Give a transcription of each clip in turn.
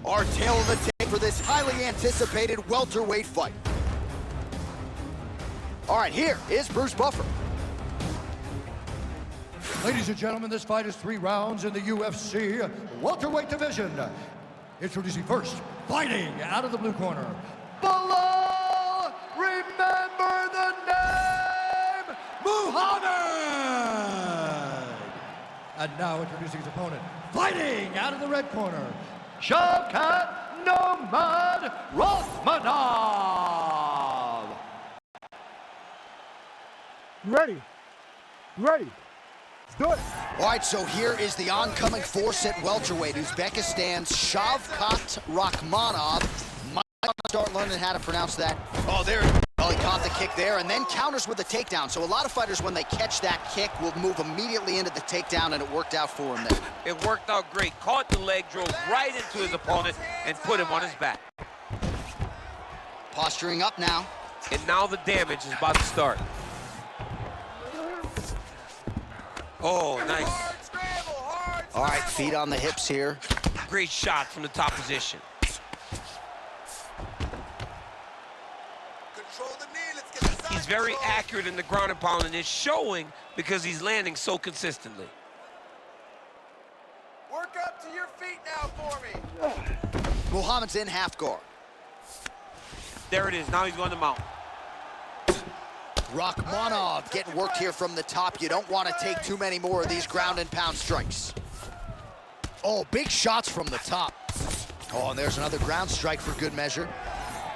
Our tail of the tape for this highly anticipated welterweight fight. All right, here is Bruce Buffer. Ladies and gentlemen, this fight is 3 rounds in the UFC welterweight division. Introducing first, fighting out of the blue corner, Belal, remember the name, Muhammad. And now introducing his opponent, fighting out of the red corner, Shavkat Nomad Rakhmonov. You ready? You ready? Let's do it. All right, so here is the oncoming force at welterweight, Uzbekistan's Shavkat Rakhmonov. Might start learning how to pronounce that. Oh, there. Well, he caught the kick there and then counters with a takedown. So a lot of fighters, when they catch that kick, will move immediately into the takedown, and it worked out for him there. It worked out great. Caught the leg, drove right into his opponent, and put him on his back. Posturing up now. And now the damage is about to start. Oh, nice. All right, feet on the hips here. Great shot from the top position. He's very accurate in the ground and pound, and it's showing because he's landing so consistently. Work up to your feet now for me. Muhammad's in half guard. There it is. Now he's going to mount. Rakhmonov getting worked here from the top. You don't want to take too many more of these ground and pound strikes. Oh, big shots from the top. Oh, and there's another ground strike for good measure.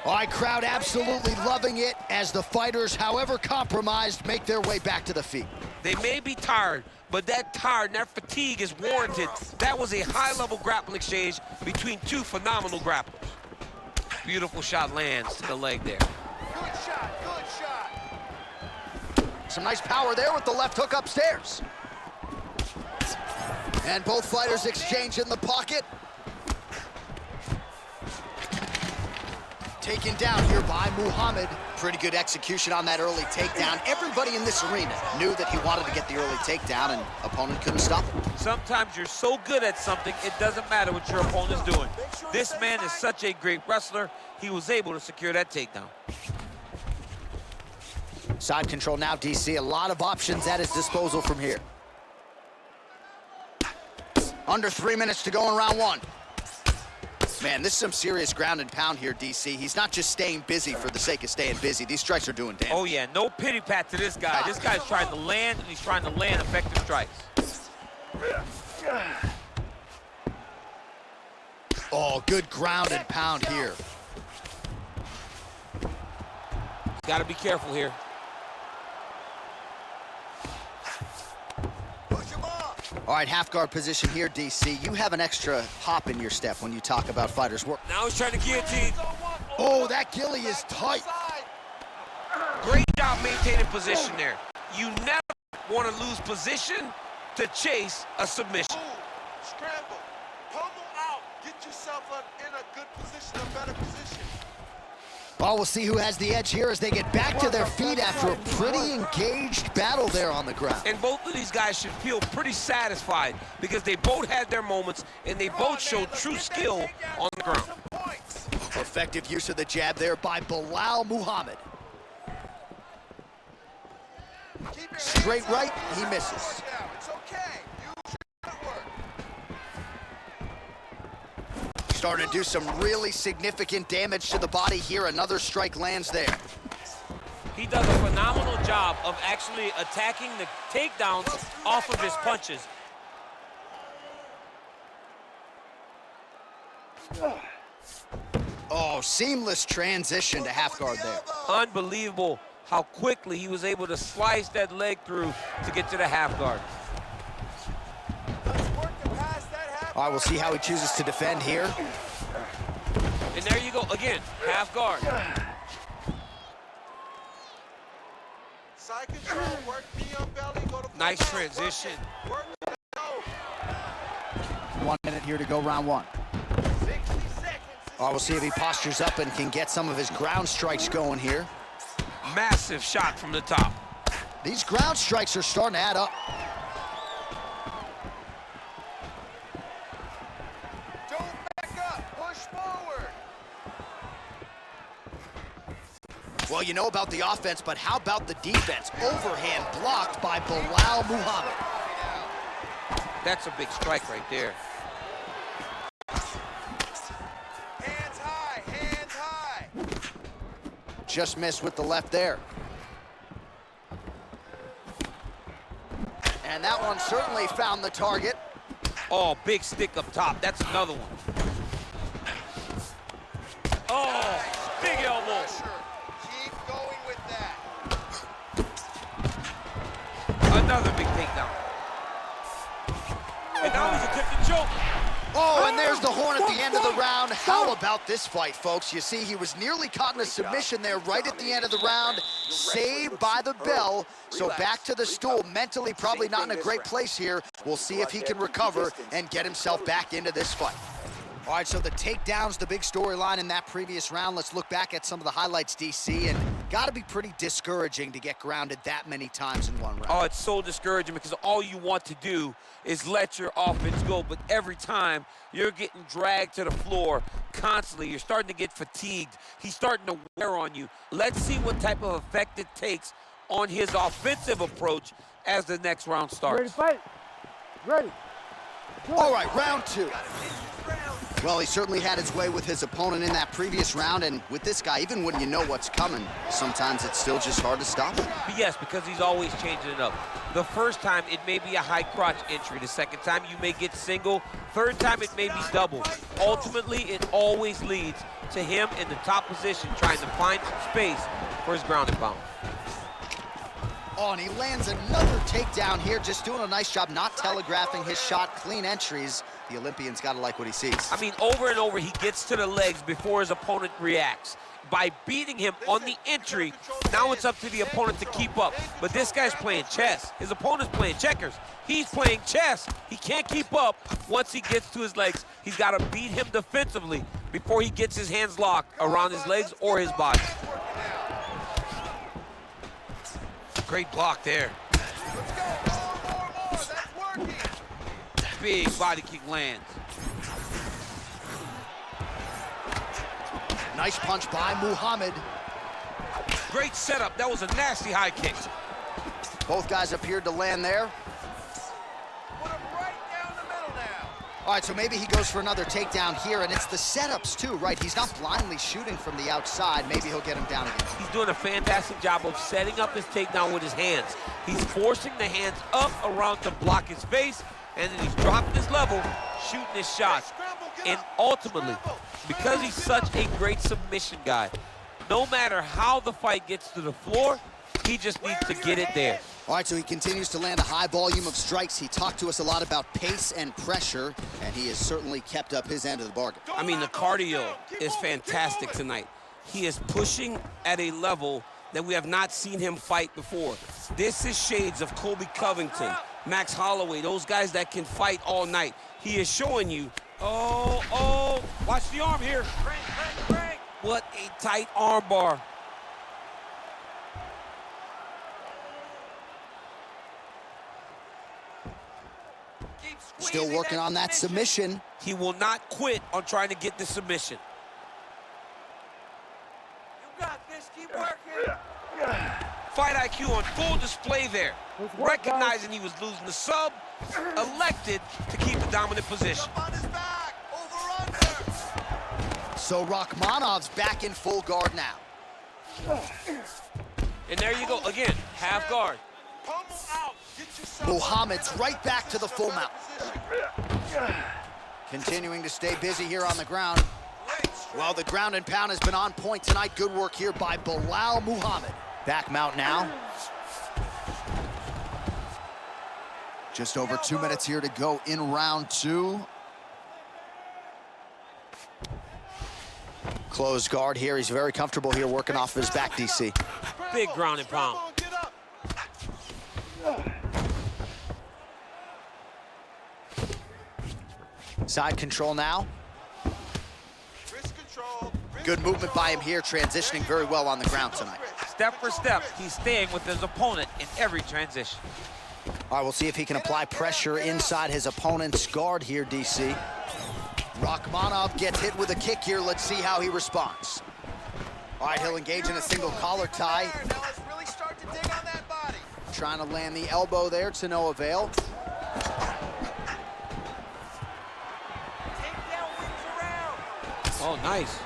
All right, crowd absolutely loving it as the fighters, however compromised, make their way back to the feet. They may be tired, but that tired and that fatigue is warranted. That was a high-level grappling exchange between 2 phenomenal grapplers. Beautiful shot lands to the leg there. Good shot, good shot. Some nice power there with the left hook upstairs. And both fighters exchange in the pocket. Taken down here by Muhammad. Pretty good execution on that early takedown. Everybody in this arena knew that he wanted to get the early takedown, and opponent couldn't stop him. Sometimes you're so good at something, it doesn't matter what your opponent's doing. This man is such a great wrestler, he was able to secure that takedown. Side control now, DC. A lot of options at his disposal from here. Under 3 minutes to go in round 1. Man, this is some serious ground and pound here, DC. He's not just staying busy for the sake of staying busy. These strikes are doing damage. Oh, yeah, no pity pat to this guy. This guy's trying to land, and he's trying to land effective strikes. Oh, good ground and pound here. Got to be careful here. All right, half guard position here, DC. You have an extra hop in your step when you talk about fighters' work. Now he's trying to guillotine. Oh, that ghillie is tight. Great job maintaining position there. You never want to lose position to chase a submission. Ooh, scramble, pummel out, get yourself up in a good position, a better position. Well, we'll see who has the edge here as they get back to their feet after a pretty engaged battle there on the ground. And both of these guys should feel pretty satisfied because they both had their moments and they both showed true skill on the ground. Effective use of the jab there by Belal Muhammad. Straight right, he misses. It's okay. Use your footwork. Starting to do some really significant damage to the body here. Another strike lands there. He does a phenomenal job of actually attacking the takedowns off of his punches. Oh, seamless transition to half guard there. Unbelievable how quickly he was able to slice that leg through to get to the half guard. All right, we'll see how he chooses to defend here. And there you go, again, half guard. Side control, work knee on belly, go to Nice transition. Work 1 minute here to go, round 1. 60 seconds. All right, we'll see if he postures up and can get some of his ground strikes going here. Massive shot from the top. These ground strikes are starting to add up. Don't back up. Push Well, you know about the offense, but how about the defense? Overhand blocked by Belal Muhammad. That's a big strike right there. Hands high, hands high. Just missed with the left there. And that one certainly found the target. Oh, big stick up top. That's another one. Oh, big elbow. Keep going with that. Another big takedown. And now he's attempting to choke. Oh, and there's the horn at the end of the round. How about this fight, folks? You see, he was nearly caught in a submission there right at the end of the round. Saved by the bell. So back to the stool. Mentally probably not in a great place here. We'll see if he can recover and get himself back into this fight. All right, so the takedown's the big storyline in that previous round. Let's look back at some of the highlights, DC, and gotta be pretty discouraging to get grounded that many times in one round. Oh, it's so discouraging because all you want to do is let your offense go, but every time you're getting dragged to the floor constantly, you're starting to get fatigued. He's starting to wear on you. Let's see what type of effect it takes on his offensive approach as the next round starts. Ready to fight? Ready. All right, round two. Well, he certainly had his way with his opponent in that previous round, and with this guy, even when you know what's coming, sometimes it's still just hard to stop him. Yes, because he's always changing it up. The first time, it may be a high crotch entry. The second time, you may get single. Third time, it may be double. Ultimately, it always leads to him in the top position, trying to find some space for his ground and pound. Oh, and he lands another takedown here, just doing a nice job not telegraphing his shot. Clean entries. The Olympian's got to like what he sees. I mean, over and over, he gets to the legs before his opponent reacts. By beating him on the entry, now it's up to the opponent to keep up. But this guy's playing chess. His opponent's playing checkers. He's playing chess. He can't keep up once he gets to his legs. He's got to beat him defensively before he gets his hands locked around his legs or his body. Great block there. Let's go. More. That's working. Big body kick lands. Nice punch by Muhammad. Great setup. That was a nasty high kick. Both guys appeared to land there. Put him right down the middle now. All right, so maybe he goes for another takedown here, and it's the setups too, right? He's not blindly shooting from the outside. Maybe he'll get him down again. He's doing a fantastic job of setting up his takedown with his hands. He's forcing the hands up around to block his face, and then he's dropping his level, shooting his shots. And ultimately, because he's such a great submission guy, no matter how the fight gets to the floor, he just needs to get it there. All right, so he continues to land a high volume of strikes. He talked to us a lot about pace and pressure, and he has certainly kept up his end of the bargain. I mean, the cardio is fantastic tonight. He is pushing at a level that we have not seen him fight before. This is shades of Colby Covington, Max Holloway, those guys that can fight all night. He is showing you, oh, watch the arm here. Crank. What a tight arm bar. Still working on that submission. He will not quit on trying to get the submission. You got this. Keep working. Fight IQ on full display there. Recognizing he was losing the sub, elected to keep the dominant position. Up on his back. Over under. So Rakhmonov's back in full guard now. And there you go, again, half guard. Pummel out. Get yourself Muhammad's right back to the full mount. position. Continuing to stay busy here on the ground. Well, the ground and pound has been on point tonight. Good work here by Belal Muhammad. Back mount now. Just over 2 minutes here to go in round two. Closed guard here. He's very comfortable here working off of his back, DC. Big ground and pound. Get up. Side control now. Wrist control. Good movement by him here, transitioning very well on the ground tonight. Step for step, he's staying with his opponent in every transition. All right, we'll see if he can apply pressure inside his opponent's guard here, DC. Rakhmonov gets hit with a kick here. Let's see how he responds. All right, he'll engage in a single collar tie. Now let's really start to dig on that body. Trying to land the elbow there to no avail. Oh, nice.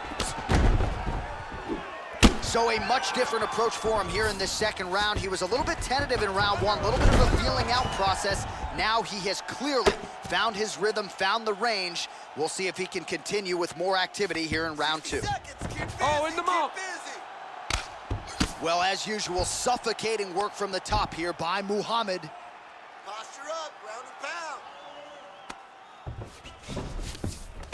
So a much different approach for him here in this second round. He was a little bit tentative in round one, a little bit of a feeling out process. Now he has clearly found his rhythm, found the range. We'll see if he can continue with more activity here in round two. Oh, in the mouth. Well, as usual, suffocating work from the top here by Muhammad. Posture up, ground and pound.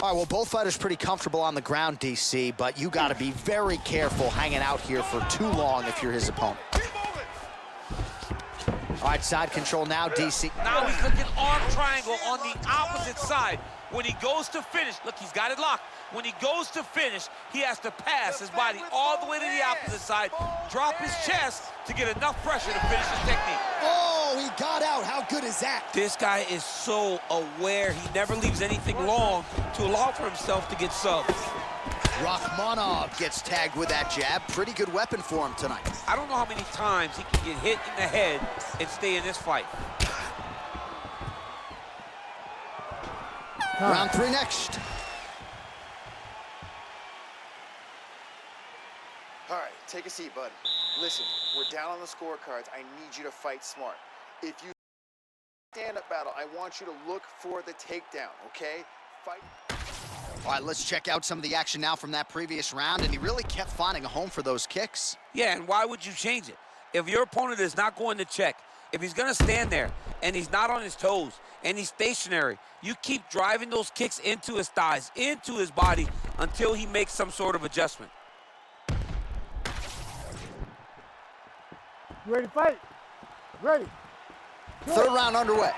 All right, well, both fighters pretty comfortable on the ground, DC, but you got to be very careful hanging out here for too long if you're his opponent. All right, side control now, DC. Now he's looking arm triangle on the opposite side. When he goes to finish, look, he's got it locked. When he goes to finish, he has to pass his body all the way to the opposite side, drop his chest to get enough pressure to finish his technique. Oh, he got out. How good is that? This guy is so aware. He never leaves anything long to allow for himself to get subbed. Rakhmonov gets tagged with that jab. Pretty good weapon for him tonight. I don't know how many times he can get hit in the head and stay in this fight. Round three next. All right, take a seat, bud. Listen, we're down on the scorecards. I need you to fight smart. If you stand-up battle, I want you to look for the takedown, okay? Fight. All right, let's check out some of the action now from that previous round, and he really kept finding a home for those kicks. Yeah, and why would you change it? If your opponent is not going to check, if he's going to stand there and he's not on his toes and he's stationary, you keep driving those kicks into his thighs, into his body until he makes some sort of adjustment. Ready to fight? Ready. Go. Third round underway.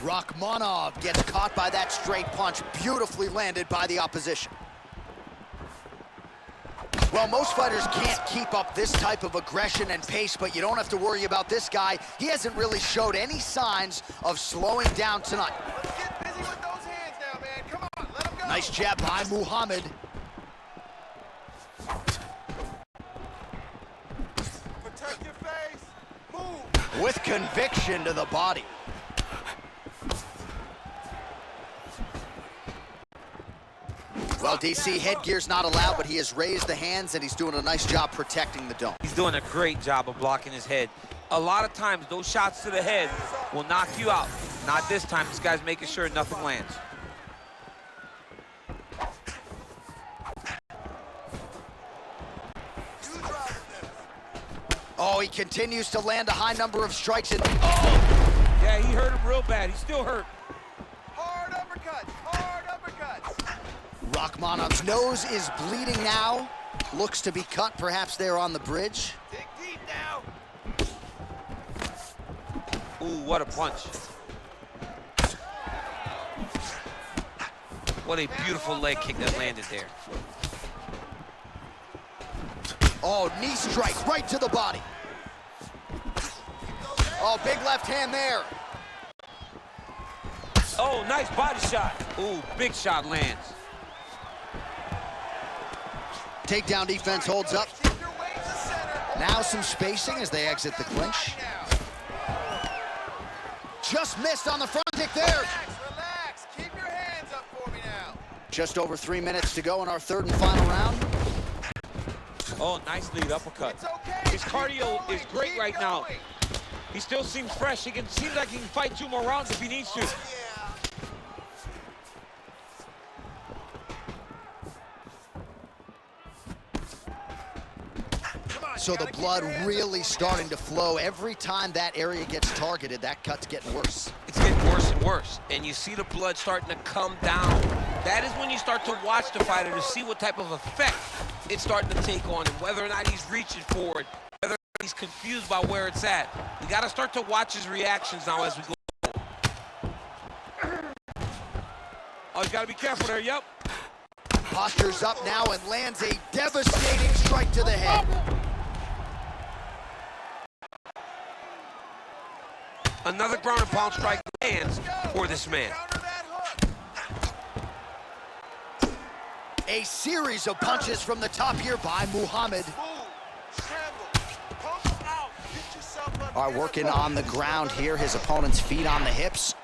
Rakhmonov gets caught by that straight punch, beautifully landed by the opposition. Well, most fighters can't keep up this type of aggression and pace, but you don't have to worry about this guy. He hasn't really showed any signs of slowing down tonight. Let's get busy with those hands now, man. Come on, let him go. Nice jab by Muhammad. Protect your face. Move. With conviction to the body. Well, DC, headgear's not allowed, but he has raised the hands, and he's doing a nice job protecting the dome. He's doing a great job of blocking his head. A lot of times, those shots to the head will knock you out. Not this time. This guy's making sure nothing lands. Oh, he continues to land a high number of strikes. And oh! Yeah, he hurt him real bad. He's still hurt. Hard uppercuts. Hard uppercuts. Rakhmonov's nose is bleeding now. Looks to be cut, perhaps there on the bridge. Dig deep now. Ooh, what a punch. What a beautiful leg kick that landed there. Oh, knee strike right to the body. Oh, big left hand there. Oh, nice body shot. Ooh, big shot lands. Takedown defense holds up. Keep your weight to center. Now some spacing as they exit the clinch. Just missed on the front kick there. Relax. Keep your hands up for me now. Just over 3 minutes to go in our third and final round. Oh, nice lead uppercut. It's okay. His cardio is great right now. He still seems fresh. He seems like he can fight 2 more rounds if he needs to. So the blood really starting to flow. Every time that area gets targeted, that cut's getting worse. It's getting worse and worse, and you see the blood starting to come down. That is when you start to watch the fighter to see what type of effect it's starting to take on him, whether or not he's reaching for it, whether or not he's confused by where it's at. We got to start to watch his reactions now as we go. Oh, he's got to be careful there, yep. Postures up now and lands a devastating strike to the head. Another ground and pound strike lands for this man. A series of punches from the top here by Muhammad. Move, scramble, pummel out, get yourself up. Are working on the ground here. His opponent's feet on the hips.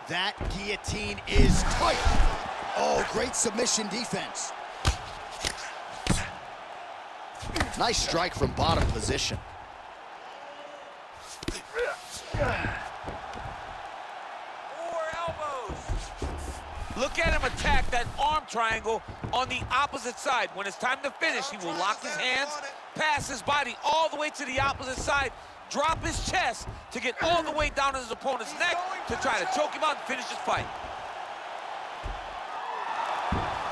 That guillotine is tight. Oh, great submission defense. Nice strike from bottom position. Look at him attack that arm triangle on the opposite side. When it's time to finish, he will lock his hands, pass his body all the way to the opposite side, drop his chest to get all the way down to his opponent's neck to try to choke him out and finish his fight.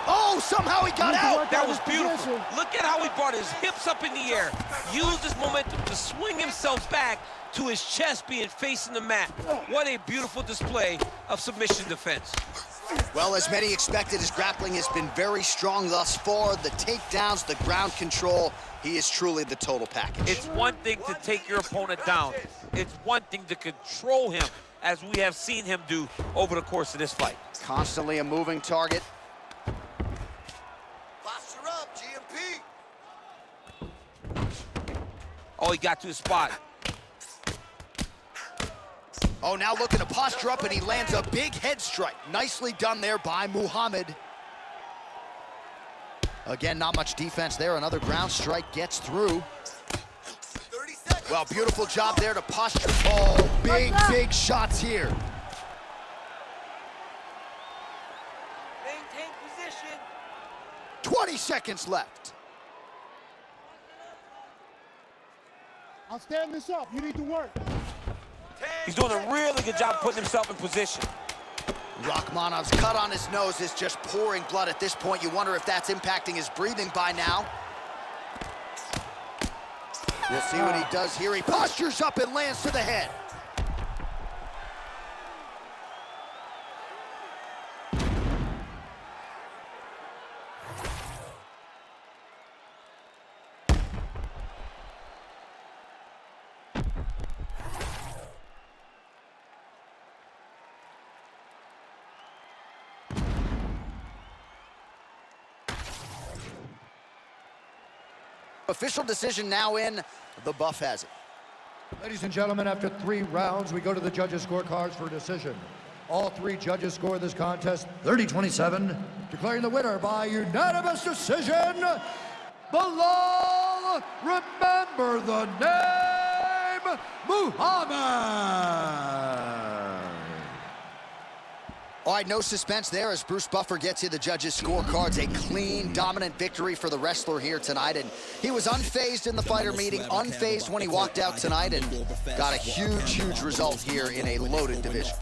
Oh, somehow he got out. That was beautiful. Look at how he brought his hips up in the air, used his momentum to swing himself back to his chest being facing the mat. What a beautiful display of submission defense. Well, as many expected, his grappling has been very strong thus far. The takedowns, the ground control, he is truly the total package. It's one thing to take your opponent down. It's one thing to control him, as we have seen him do over the course of this fight. Constantly a moving target. Posture up, GMP. Oh, he got to his spot. Oh, now looking to posture up, and he lands a big head strike. Nicely done there by Muhammad. Again, not much defense there. Another ground strike gets through. 30 seconds. Well, beautiful job there to posture. Oh, big shots here. Maintain position. 20 seconds left. I'll stand this up. You need to work. He's doing a really good job putting himself in position. Rakhmonov's cut on his nose is just pouring blood at this point. You wonder if that's impacting his breathing by now. We'll see what he does here. He postures up and lands to the head. Official decision now in. The buff has it. Ladies and gentlemen, after 3 rounds, we go to the judges' scorecards for a decision. All 3 judges score this contest 30-27, declaring the winner by unanimous decision, Belal, remember the name, Muhammad. All right, no suspense there as Bruce Buffer gets you the judges' scorecards. A clean, dominant victory for the wrestler here tonight. And he was unfazed in the fighter meeting, unfazed when he walked out tonight, and got a huge result here in a loaded division.